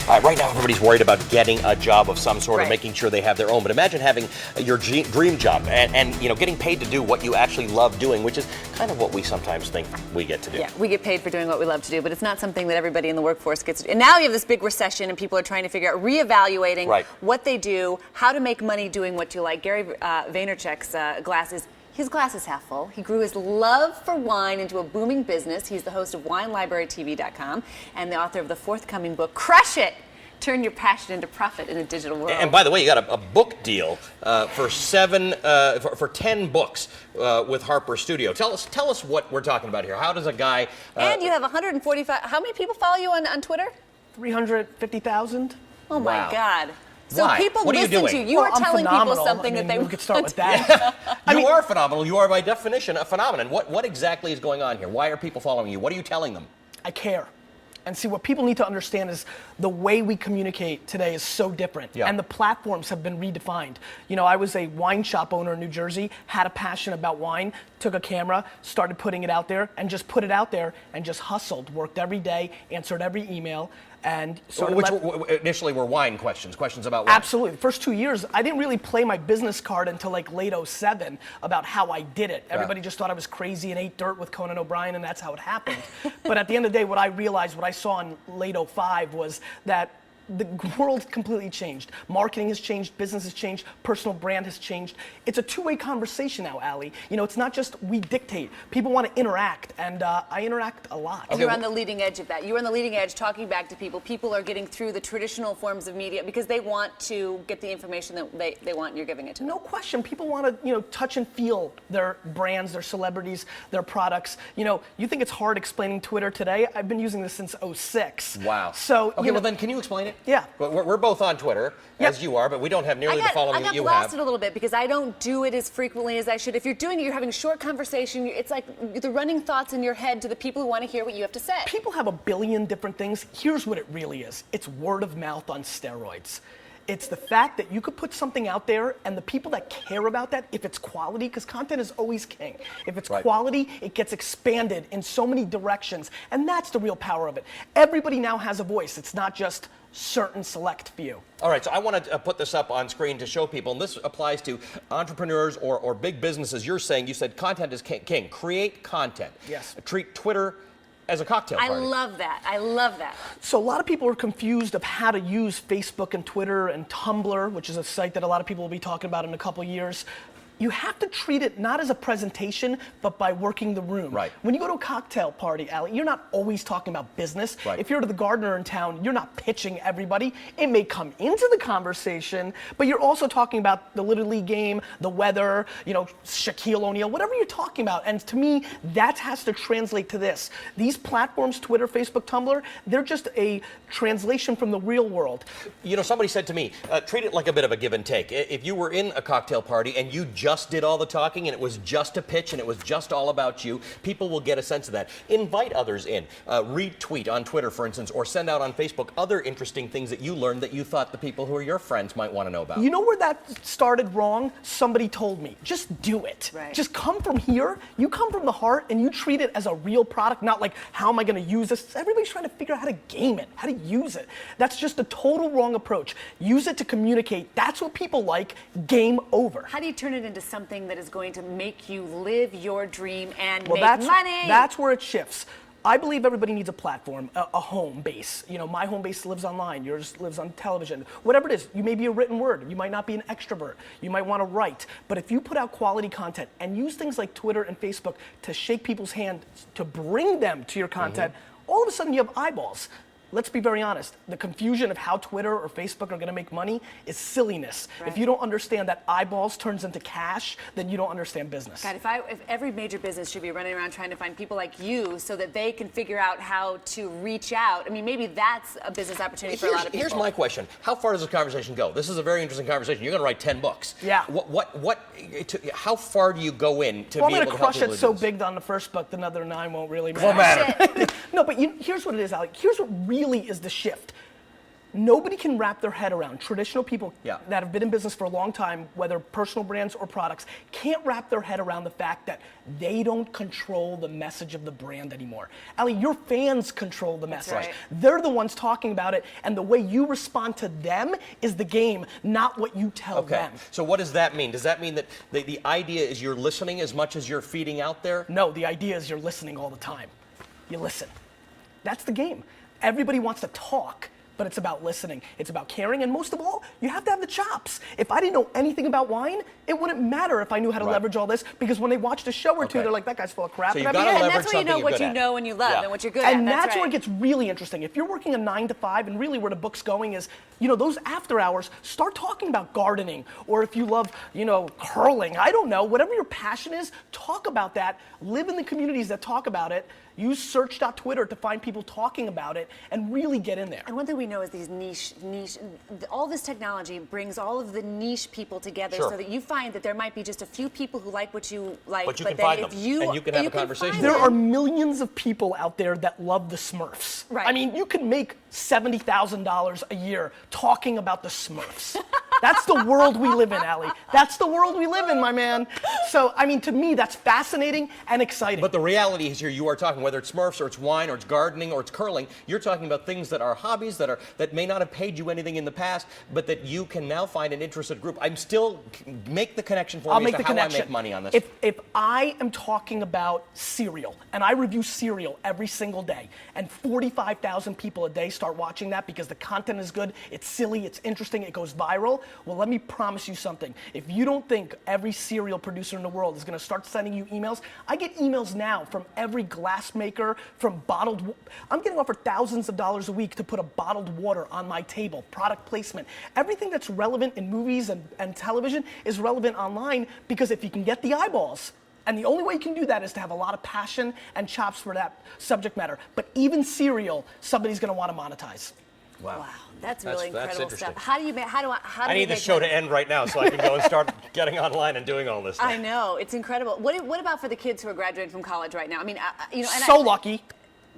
Right now, everybody's worried about getting a job of some sort or Right. making sure they have their own. But imagine having your dream job and getting paid to do what you actually love doing, which is kind of what we sometimes think we get to do. Yeah, we get paid for doing what we love to do, but it's not something that everybody in the workforce gets to do. And now you have this big recession, and people are trying to figure out, reevaluating what they do, how to make money doing what you like. Gary Vaynerchuk's his glass is half full. He grew his love for wine into a booming business. He's the host of WineLibraryTV.com and the author of the forthcoming book, Crush It! Turn your passion into profit in a digital world. And by the way, you got a book deal for 10 books with Harper Studio. Tell us what we're talking about here. How does a guy... and you have 145... How many people follow you on Twitter? 350,000. Oh, my God. So Why? people What are you listen to doing? you. You are I'm telling people phenomenal. something that they we could start with to that. You are phenomenal. You are, by definition, a phenomenon. What exactly is going on here? Why are people following you? What are you telling them? I care. And see, what people need to understand is the way we communicate today is so different. Yeah. And the platforms have been redefined. You know, I was a wine shop owner in New Jersey, had a passion about wine, took a camera, started putting it out there, and just put it out there and just hustled, worked every day, answered every email, and Which initially were wine questions about wine. Absolutely. The first 2 years, I didn't really play my business card until like late 07 about how I did it. Everybody just thought I was crazy and ate dirt with Conan O'Brien, and that's how it happened. But at the end of the day, what I realized, what I saw in late 05 was that the world completely changed. Marketing has changed, business has changed, personal brand has changed. It's a two-way conversation now, Allie. You know, it's not just we dictate. People want to interact, and I interact a lot. You're on the leading edge of that. You're on the leading edge talking back to people. People are getting through the traditional forms of media because they want to get the information that they want, and you're giving it to them. No question. People want to, touch and feel their brands, their celebrities, their products. You know, you think it's hard explaining Twitter today? I've been using this since 06. Wow. So, well then, can you explain it? Yeah. We're both on Twitter, as you are, but we don't have nearly the following that you have. I got blasted a little bit because I don't do it as frequently as I should. If you're doing it, you're having a short conversation. It's like the running thoughts in your head to the people who want to hear what you have to say. People have a billion different things. Here's what it really is. It's word of mouth on steroids. It's the fact that you could put something out there and the people that care about that, if it's quality, because content is always king. If it's quality, it gets expanded in so many directions. And that's the real power of it. Everybody now has a voice. It's not just certain select few. All right, so I want to put this up on screen to show people, and this applies to entrepreneurs or big businesses. You said content is king. Create content. Yes. Treat Twitter as a cocktail party. I love that. I love that. So a lot of people are confused of how to use Facebook and Twitter and Tumblr, which is a site that a lot of people will be talking about in a couple years. You have to treat it not as a presentation, but by working the room. Right. When you go to a cocktail party, Allie, you're not always talking about business. Right. If you're to the gardener in town, you're not pitching everybody. It may come into the conversation, but you're also talking about the Little League game, the weather, Shaquille O'Neal, whatever you're talking about. And to me, that has to translate to this. These platforms, Twitter, Facebook, Tumblr, they're just a translation from the real world. Somebody said to me, treat it like a bit of a give and take. If you were in a cocktail party and you just did all the talking and it was just a pitch and it was just all about you, people will get a sense of that. Invite others in. Retweet on Twitter, for instance, or send out on Facebook other interesting things that you learned that you thought the people who are your friends might want to know about. You know where that started wrong? Somebody told me, just do it. Right. Just come from here. You come from the heart and you treat it as a real product, not like, how am I going to use this? Everybody's trying to figure out how to game it, how to use it. That's just a total wrong approach. Use it to communicate. That's what people like. Game over. How do you turn it into something that is going to make you live your dream and Well, make money? That's where it shifts. I believe everybody needs a platform, a home base. My home base lives online, yours lives on television. Whatever it is, you may be a written word, you might not be an extrovert, you might want to write. But if you put out quality content and use things like Twitter and Facebook to shake people's hand, to bring them to your content, all of a sudden you have eyeballs. Let's be very honest. The confusion of how Twitter or Facebook are going to make money is silliness. Right. If you don't understand that eyeballs turns into cash, then you don't understand business. God, if every major business should be running around trying to find people like you so that they can figure out how to reach out. I mean, maybe that's a business opportunity for a lot of people. Here's my question. How far does this conversation go? This is a very interesting conversation. You're going to write 10 books. Yeah. How far do you go in to Well, be I'm able going to to help crush people it so do this? big on the first book, the other 9 won't really Won't matter. matter. No, but here's what it is, Alec. Here's what really is the shift. nobody can wrap their head around, traditional people Yeah. that have been in business for a long time, whether personal brands or products, can't wrap their head around the fact that they don't control the message of the brand anymore. Ali, your fans control the message. right. They're the ones talking about it, and the way you respond to them is the game, not what you tell them. So what does that mean? Does that mean that the idea is you're listening as much as you're feeding out there? No, the idea is you're listening all the time. You listen. That's the game. Everybody wants to talk, but it's about listening. It's about caring, and most of all, you have to have the chops. If I didn't know anything about wine, it wouldn't matter if I knew how to leverage all this, because when they watched a show or two, they're like, that guy's full of crap. So you've I'd got be, to "Yeah." And leverage that's where you know something what you're you good know at. and you love Yeah. and what you're good at. And that's right. where it gets really interesting. If you're working a 9 to 5, and really where the book's going is, those after hours, start talking about gardening, or if you love, curling, I don't know, whatever your passion is, talk about that. Live in the communities that talk about it. Use search.twitter to find people talking about it and really get in there. And one thing we know is these niche, all this technology brings all of the niche people together Sure. so that you find that there might be just a few people who like what you like. But you can then find if them, you, and you can have a conversation. find There them- are millions of people out there that love the Smurfs. Right. I mean, you can make $70,000 a year talking about the Smurfs. That's the world we live in, Ali. That's the world we live in, my man. So, I mean, to me, that's fascinating and exciting. But the reality is here, you are talking, whether it's Smurfs or it's wine or it's gardening or it's curling, you're talking about things that are hobbies that may not have paid you anything in the past, but that you can now find an interested group. I'm still, make the connection for I'll me make as the to how connection. I make money on this. If I am talking about cereal, and I review cereal every single day, and 45,000 people a day start watching that because the content is good, it's silly, it's interesting, it goes viral, well, let me promise you something. If you don't think every cereal producer in the world is going to start sending you emails, I get emails now from every glass maker, from I'm getting offered thousands of dollars a week to put a bottled water on my table, product placement. Everything that's relevant in movies and television is relevant online, because if you can get the eyeballs, and the only way you can do that is to have a lot of passion and chops for that subject matter. But even cereal, somebody's going to want to monetize. Wow, that's really that's incredible interesting. stuff. How do you make? How do I need this show to end right now so I can go and start getting online and doing all this stuff. I know, it's incredible. What about for the kids who are graduating from college right now? I mean, Lucky.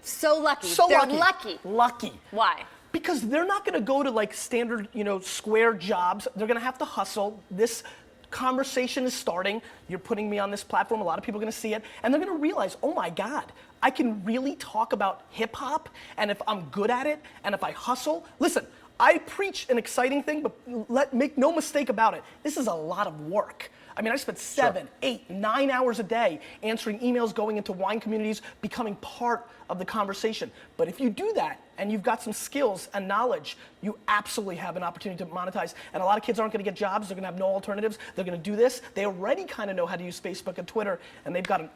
So lucky. So They're lucky. lucky. Lucky. Why? Because they're not going to go to like standard, square jobs. They're going to have to hustle. This conversation is starting. You're putting me on this platform. A lot of people are going to see it, and they're going to realize, oh my God, I can really talk about hip hop, and if I'm good at it, and if I hustle. Listen, I preach an exciting thing, but make no mistake about it. This is a lot of work. I mean, I spent 7, 8, 9 hours a day answering emails, going into wine communities, becoming part of the conversation. But if you do that and you've got some skills and knowledge, you absolutely have an opportunity to monetize. And a lot of kids aren't going to get jobs. They're going to have no alternatives. They're going to do this. They already kind of know how to use Facebook and Twitter, and they've got an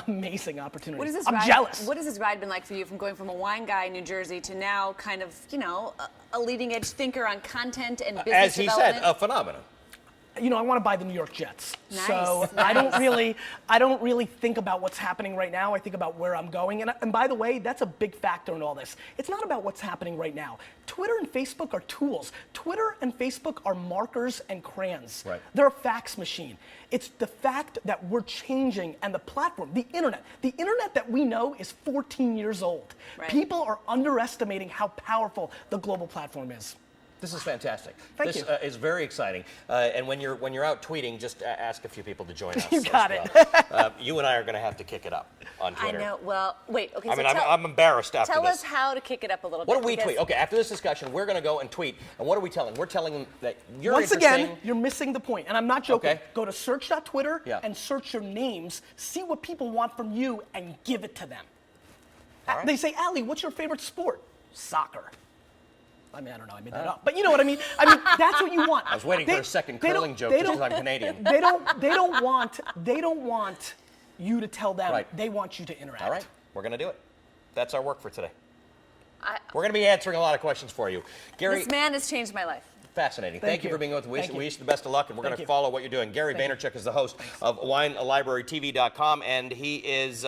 amazing opportunity. What is this I'm ride, jealous. What has this ride been like for you, from going from a wine guy in New Jersey to now kind of, a leading edge thinker on content and business As he development? said, a phenomenon. I want to buy the New York Jets. Nice, So I don't really think about what's happening right now. I think about where I'm going. And by the way, that's a big factor in all this. It's not about what's happening right now. Twitter and Facebook are tools. Twitter and Facebook are markers and crayons. Right. They're a fax machine. It's the fact that we're changing, and the platform, the internet that we know is 14 years old. Right. People are underestimating how powerful the global platform is. This is fantastic. Thank this you. Is very exciting. And when you're out tweeting, just ask a few people to join us. You got as it. well. You and I are going to have to kick it up on I Twitter. know. Well, wait. Okay. I So mean, tell, I'm embarrassed after tell this. us how to kick it up a little bit. What do we because- tweet? Okay, after this discussion, we're going to go and tweet. And what are we telling? We're telling them that you're Once interesting. again, you're missing the point, and I'm not joking. Okay. Go to search.twitter Yeah. and search your names, see what people want from you, and give it to them. All right. They say, Ali, what's your favorite sport? Soccer. I mean, I don't know, I made that up. But you know what I mean? I mean, that's what you want. I was waiting for a second they curling don't- joke they just because don't- I'm Canadian. They don't want you to tell them. Right. They want you to interact. All right, we're going to do it. That's our work for today. We're going to be answering a lot of questions for you. Gary, This man has changed my life. fascinating. Thank you for being with us. Thank you. We wish you the best of luck, and we're going Thank to you. follow what you're doing. Gary Vaynerchuk is the host of WineLibraryTV.com, and he is.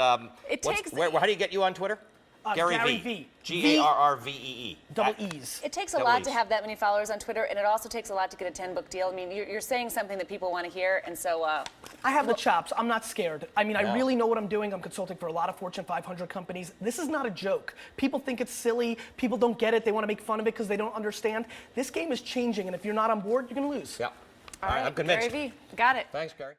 It takes- how do you get you on Twitter? Gary V. Garrvee. Double E's. It takes a lot to have that many followers on Twitter, and it also takes a lot to get a 10-book deal. I mean, you're saying something that people want to hear, and so... I have the chops. I'm not scared. I mean, I really know what I'm doing. I'm consulting for a lot of Fortune 500 companies. This is not a joke. People think it's silly. People don't get it. They want to make fun of it because they don't understand. This game is changing, and if you're not on board, you're going to lose. Yeah. All right, I'm convinced. Gary V. Got it. Thanks, Gary.